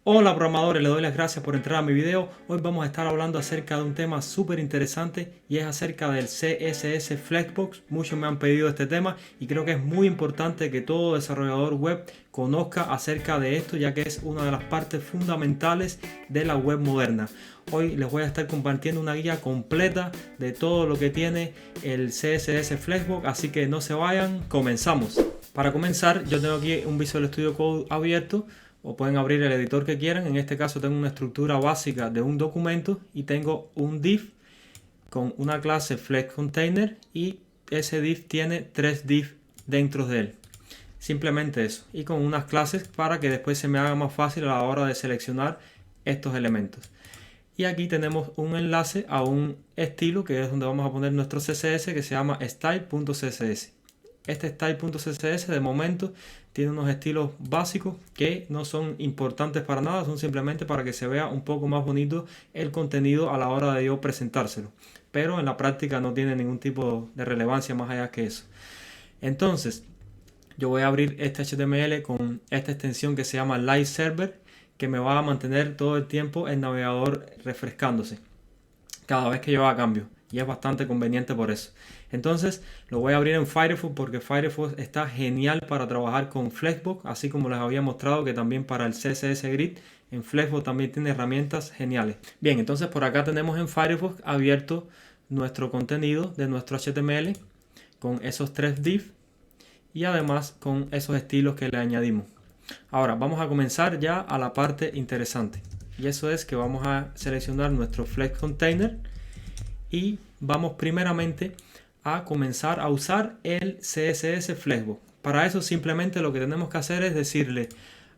Hola programadores, les doy las gracias por entrar a mi video. Hoy vamos a estar hablando acerca de un tema súper interesante y es acerca del CSS Flexbox. Muchos me han pedido este tema y creo que es muy importante que todo desarrollador web conozca acerca de esto, ya que es una de las partes fundamentales de la web moderna. Hoy les voy a estar compartiendo una guía completa de todo lo que tiene el CSS Flexbox, así que no se vayan, comenzamos. Para comenzar, yo tengo aquí un Visual Studio Code abierto, o pueden abrir el editor que quieran. En este caso tengo una estructura básica de un documento y tengo un div con una clase FlexContainer y ese div tiene 3 div dentro de él. Simplemente eso, y con unas clases para que después se me haga más fácil a la hora de seleccionar estos elementos. Y aquí tenemos un enlace a un estilo que es donde vamos a poner nuestro CSS, que se llama style.css. Este style.css de momento tiene unos estilos básicos que no son importantes para nada, son simplemente para que se vea un poco más bonito el contenido a la hora de yo presentárselo. Pero en la práctica no tiene ningún tipo de relevancia más allá que eso. Entonces, yo voy a abrir este HTML con esta extensión que se llama Live Server, que me va a mantener todo el tiempo el navegador refrescándose cada vez que yo haga cambio, y es bastante conveniente por eso. Entonces lo voy a abrir en Firefox porque Firefox está genial para trabajar con Flexbox, así como les había mostrado que también para el CSS Grid en Flexbox también tiene herramientas geniales. Bien, entonces por acá tenemos en Firefox abierto nuestro contenido de nuestro HTML con esos 3 div y además con esos estilos que le añadimos. Ahora vamos a comenzar ya a la parte interesante, y eso es que vamos a seleccionar nuestro Flex Container y vamos primeramente a comenzar a usar el CSS Flexbox. Para eso simplemente lo que tenemos que hacer es decirle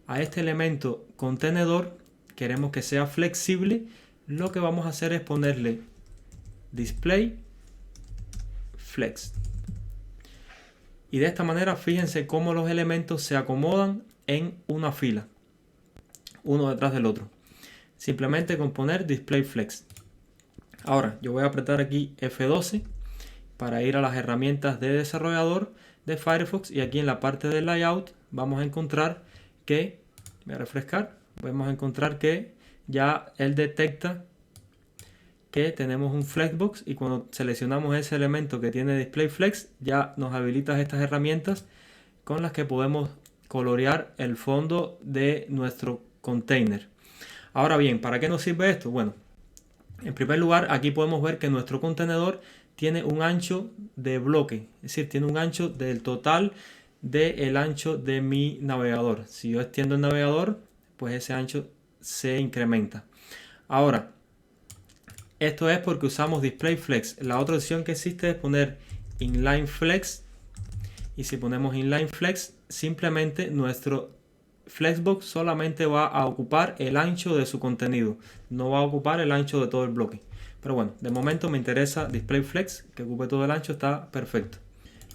a este elemento contenedor, queremos que sea flexible. Lo que vamos a hacer es ponerle display flex, y de esta manera fíjense cómo los elementos se acomodan en una fila, uno detrás del otro, simplemente con poner display flex. Ahora yo voy a apretar aquí F12 para ir a las herramientas de desarrollador de Firefox, y aquí en la parte de layout vamos a encontrar que, voy a refrescar, vamos a encontrar que ya él detecta que tenemos un flexbox, y cuando seleccionamos ese elemento que tiene display flex ya nos habilita estas herramientas con las que podemos colorear el fondo de nuestro container. Ahora bien, ¿para qué nos sirve esto? Bueno, en primer lugar, aquí podemos ver que nuestro contenedor tiene un ancho de bloque, es decir, tiene un ancho del total del ancho de mi navegador. Si yo extiendo el navegador, pues ese ancho se incrementa. Ahora, esto es porque usamos display flex. La otra opción que existe es poner inline flex, y si ponemos inline flex, simplemente nuestro Flexbox solamente va a ocupar el ancho de su contenido, no va a ocupar el ancho de todo el bloque. Pero bueno, de momento me interesa display flex, que ocupe todo el ancho, está perfecto.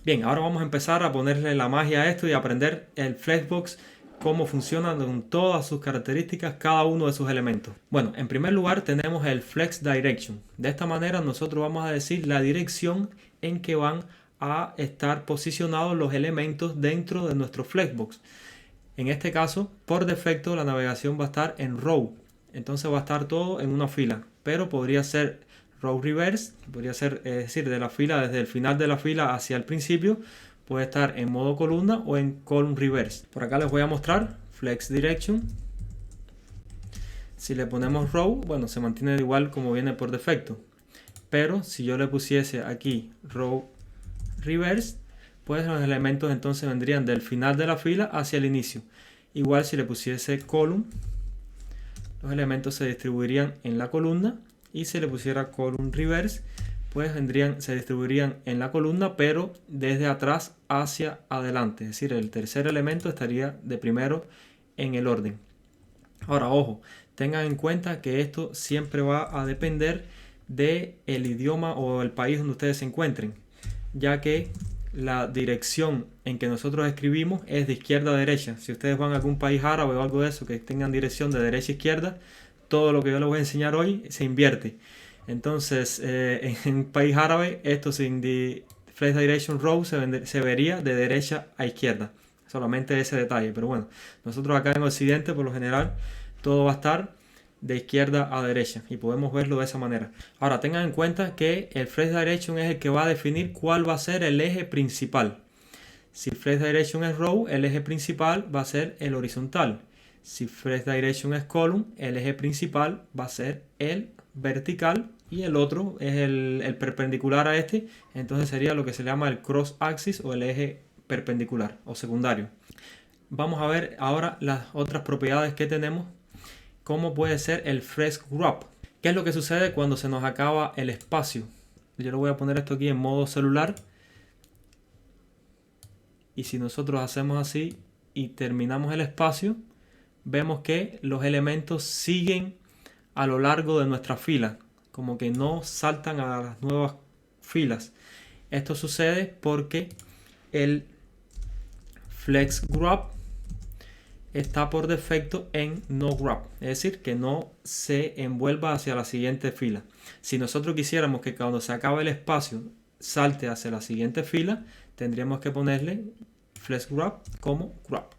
Bien, ahora vamos a empezar a ponerle la magia a esto y aprender el Flexbox, cómo funciona con todas sus características, cada uno de sus elementos. Bueno, en primer lugar tenemos el Flex Direction. De esta manera nosotros vamos a decir la dirección en que van a estar posicionados los elementos dentro de nuestro Flexbox. En este caso, por defecto, la navegación va a estar en row. Entonces va a estar todo en una fila. Pero podría ser row reverse, podría ser, es decir, de la fila, desde el final de la fila hacia el principio, puede estar en modo columna o en column reverse. Por acá les voy a mostrar flex direction. Si le ponemos row, bueno, se mantiene igual como viene por defecto. Pero si yo le pusiese aquí row reverse, pues los elementos entonces vendrían del final de la fila hacia el inicio. Igual si le pusiese column, los elementos se distribuirían en la columna, y si le pusiera column reverse, pues se distribuirían en la columna pero desde atrás hacia adelante, es decir, el tercer elemento estaría de primero en el orden. Ahora, ojo, tengan en cuenta que esto siempre va a depender del idioma o el país donde ustedes se encuentren, ya que la dirección en que nosotros escribimos es de izquierda a derecha. Si ustedes van a algún país árabe o algo de eso que tengan dirección de derecha a izquierda, todo lo que yo les voy a enseñar hoy se invierte. Entonces, en un país árabe, esto sin Flex Direction Row se vería de derecha a izquierda. Solamente ese detalle. Pero bueno, nosotros acá en Occidente, por lo general, todo va a estar de izquierda a derecha y podemos verlo de esa manera. Ahora tengan en cuenta que el Flex Direction es el que va a definir cuál va a ser el eje principal. Si Flex Direction es row, el eje principal va a ser el horizontal. Si Flex Direction es column, el eje principal va a ser el vertical y el otro es el perpendicular a este, entonces sería lo que se llama el cross axis o el eje perpendicular o secundario. Vamos a ver ahora las otras propiedades que tenemos, como puede ser el Flex Wrap. ¿Qué es lo que sucede cuando se nos acaba el espacio? Yo le voy a poner esto aquí en modo celular. Y si nosotros hacemos así y terminamos el espacio, vemos que los elementos siguen a lo largo de nuestra fila, como que no saltan a las nuevas filas. Esto sucede porque el Flex Wrap está por defecto en no wrap, es decir, que no se envuelva hacia la siguiente fila. Si nosotros quisiéramos que cuando se acabe el espacio salte hacia la siguiente fila, tendríamos que ponerle Flex Wrap como wrap.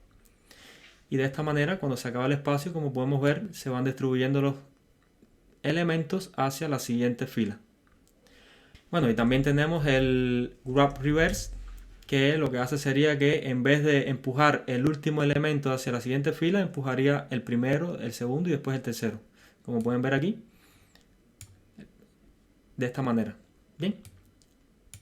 Y de esta manera, cuando se acaba el espacio, como podemos ver, se van distribuyendo los elementos hacia la siguiente fila. Bueno, y también tenemos el Wrap Reverse, que lo que hace sería que en vez de empujar el último elemento hacia la siguiente fila, empujaría el primero, el segundo y después el tercero. Como pueden ver aquí, de esta manera. Bien.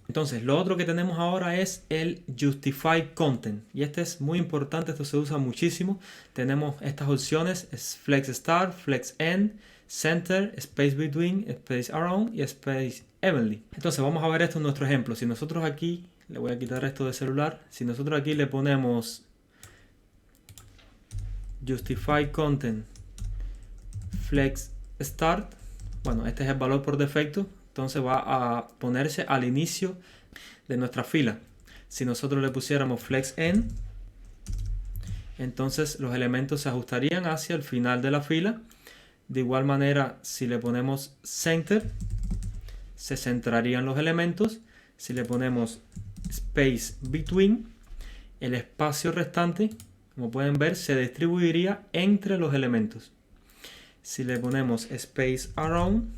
Entonces, lo otro que tenemos ahora es el Justify Content. Y este es muy importante, esto se usa muchísimo. Tenemos estas opciones, es Flex Start, Flex End, Center, Space Between, Space Around y Space Evenly. Entonces, vamos a ver esto en nuestro ejemplo. Si nosotros aquí, le voy a quitar esto de celular. Si nosotros aquí le ponemos Justify Content, Flex Start, bueno, este es el valor por defecto. Entonces va a ponerse al inicio de nuestra fila. Si nosotros le pusiéramos Flex End, entonces los elementos se ajustarían hacia el final de la fila. De igual manera, si le ponemos Center, se centrarían los elementos. Si le ponemos Space Between, el espacio restante, como pueden ver, se distribuiría entre los elementos. Si le ponemos Space Around,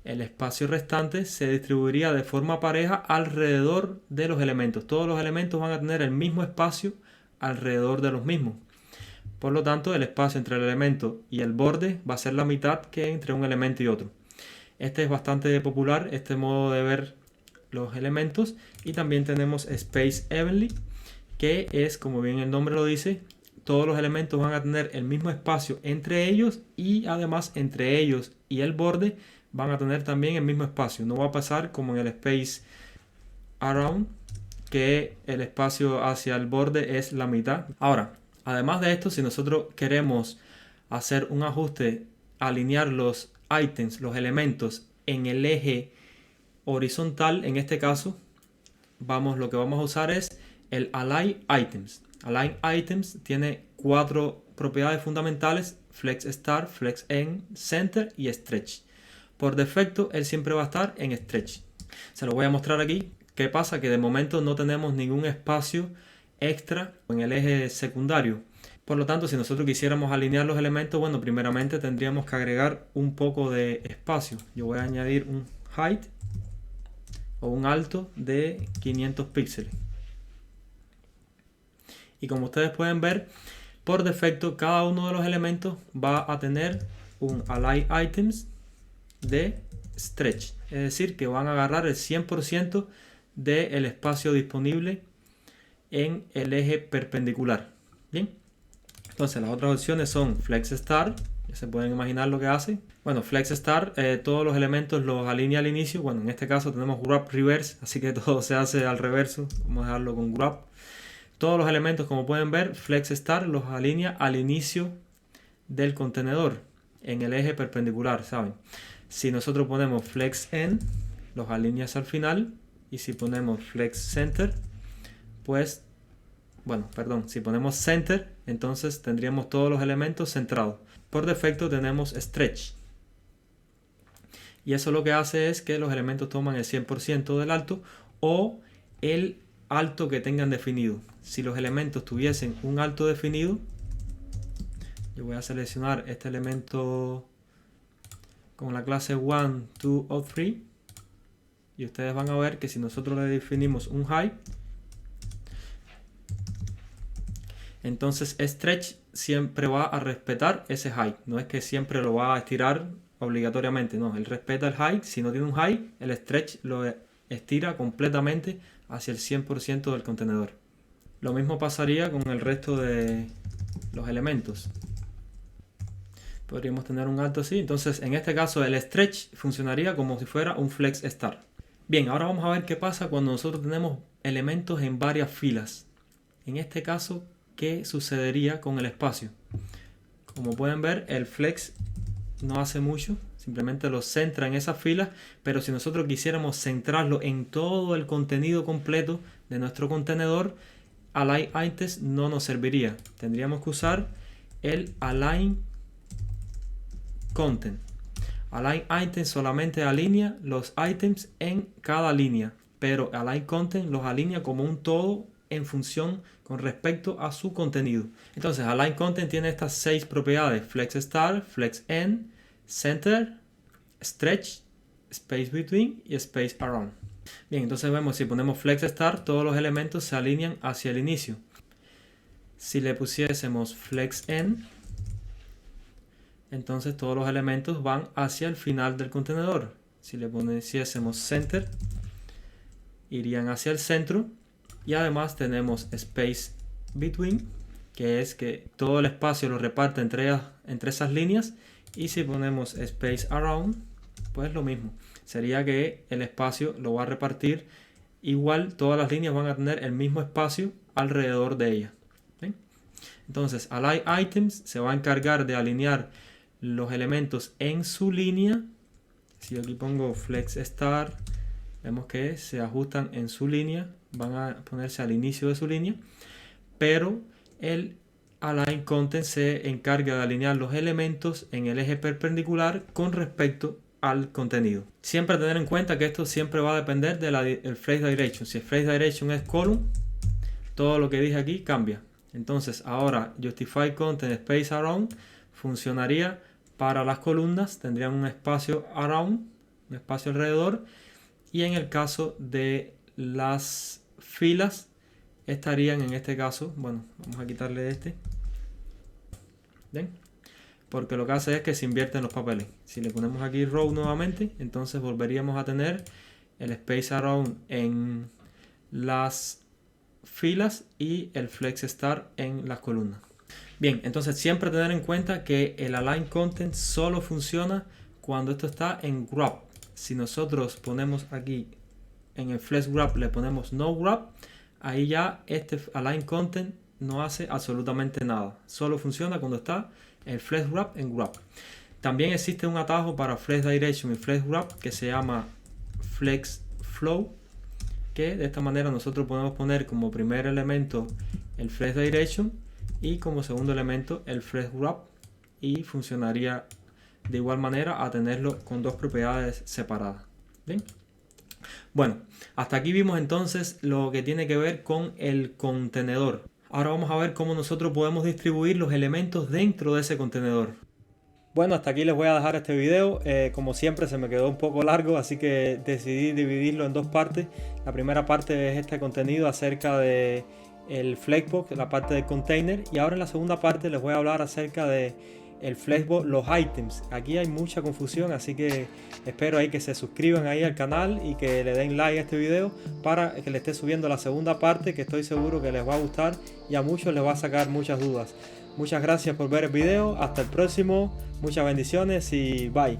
el espacio restante se distribuiría de forma pareja alrededor de los elementos. Todos los elementos van a tener el mismo espacio alrededor de los mismos. Por lo tanto, el espacio entre el elemento y el borde va a ser la mitad que entre un elemento y otro. Este es bastante popular, este modo de ver los elementos. Y también tenemos Space Evenly, que es, como bien el nombre lo dice, todos los elementos van a tener el mismo espacio entre ellos y además entre ellos y el borde van a tener también el mismo espacio. No va a pasar como en el Space Around, que el espacio hacia el borde es la mitad. Ahora, además de esto, si nosotros queremos hacer un ajuste, alinear los items, los elementos en el eje horizontal, en este caso, lo que vamos a usar es el Align Items. Align Items tiene 4 propiedades fundamentales: Flex Start, Flex End, Center y Stretch. Por defecto, él siempre va a estar en Stretch. Se lo voy a mostrar aquí. ¿Qué pasa? Que de momento no tenemos ningún espacio extra en el eje secundario. Por lo tanto, si nosotros quisiéramos alinear los elementos, bueno, primeramente tendríamos que agregar un poco de espacio. Yo voy a añadir un height o un alto de 500 píxeles. Y como ustedes pueden ver, por defecto cada uno de los elementos va a tener un Align Items de Stretch, es decir, que van a agarrar el 100% del espacio disponible en el eje perpendicular. Bien, entonces las otras opciones son Flex Start, ya se pueden imaginar lo que hace. Bueno, Flex Start, todos los elementos los alinea al inicio. Bueno, en este caso tenemos Wrap Reverse, así que todo se hace al reverso. Vamos a dejarlo con Wrap. Todos los elementos, como pueden ver, Flex Start los alinea al inicio del contenedor en el eje perpendicular, ¿saben? Si nosotros ponemos Flex End, los alineas al final. Y si ponemos Flex Center, pues, bueno, perdón, si ponemos Center, entonces tendríamos todos los elementos centrados. Por defecto tenemos Stretch. Y eso lo que hace es que los elementos toman el 100% del alto o el alto que tengan definido. Si los elementos tuviesen un alto definido, Yo voy a seleccionar este elemento con la clase 1, 2 o 3 y ustedes van a ver que si nosotros le definimos un height, entonces stretch siempre va a respetar ese height. No es que siempre lo va a estirar obligatoriamente, no, él respeta el height. Si no tiene un height, el stretch lo estira completamente hacia el 100% del contenedor. Lo mismo pasaría con el resto de los elementos. Podríamos tener un alto así. Entonces, en este caso, el stretch funcionaría como si fuera un flex start. Bien, ahora vamos a ver qué pasa cuando nosotros tenemos elementos en varias filas. En este caso, ¿qué sucedería con el espacio? Como pueden ver, el flex no hace mucho. Simplemente lo centra en esas filas. Pero si nosotros quisiéramos centrarlo en todo el contenido completo de nuestro contenedor, Align Items no nos serviría. Tendríamos que usar el Align Content. Align Items solamente alinea los items en cada línea, pero Align Content los alinea como un todo en función con respecto a su contenido. Entonces, Align Content tiene estas 6 propiedades: Flex Start, Flex End, Center, Stretch, Space Between y Space Around. Bien, entonces vemos, si ponemos Flex Start, todos los elementos se alinean hacia el inicio. Si le pusiésemos Flex End, entonces todos los elementos van hacia el final del contenedor. Si le pusiésemos Center, irían hacia el centro. Y además tenemos Space Between, que es que todo el espacio lo reparte entre esas líneas. Y si ponemos Space Around, pues lo mismo. Sería que el espacio lo va a repartir igual, todas las líneas van a tener el mismo espacio alrededor de ellas. ¿Sí? Entonces, Align Items se va a encargar de alinear los elementos en su línea. Si yo aquí pongo Flex Start, vemos que se ajustan en su línea, van a ponerse al inicio de su línea, pero el Align Content se encarga de alinear los elementos en el eje perpendicular con respecto al contenido. Siempre tener en cuenta que esto siempre va a depender del Flex Direction. Si el Flex Direction es column, todo lo que dije aquí cambia. Entonces ahora Justify Content Space Around funcionaría para las columnas, tendrían un espacio around, un espacio alrededor, y en el caso de las filas estarían en este caso, bueno, vamos a quitarle este, ¿ven? Porque lo que hace es que se invierten los papeles. Si le ponemos aquí row nuevamente, entonces volveríamos a tener el space around en las filas y el flex start en las columnas. Bien, entonces siempre tener en cuenta que el Align Content solo funciona cuando esto está en Wrap. Si nosotros ponemos aquí en el Flex Wrap, le ponemos No Wrap, ahí ya este Align Content no hace absolutamente nada. Solo funciona cuando está el Flex Wrap en Wrap. También existe un atajo para Flex Direction y Flex Wrap que se llama Flex Flow, que de esta manera nosotros podemos poner como primer elemento el Flex Direction y como segundo elemento el Flex Wrap, y funcionaría de igual manera a tenerlo con dos propiedades separadas. ¿Bien? Bueno, hasta aquí vimos entonces lo que tiene que ver con el contenedor. Ahora vamos a ver cómo nosotros podemos distribuir los elementos dentro de ese contenedor. Bueno, hasta aquí les voy a dejar este video. Como siempre se me quedó un poco largo, así que decidí dividirlo en dos partes. La primera parte es este contenido acerca de el Flexbox, la parte del container, y ahora en la segunda parte les voy a hablar acerca de el Flexbox, los items. Aquí hay mucha confusión, así que espero ahí que se suscriban ahí al canal y que le den like a este video para que le esté subiendo la segunda parte, que estoy seguro que les va a gustar y a muchos les va a sacar muchas dudas. Muchas gracias por ver el video, hasta el próximo, muchas bendiciones y bye.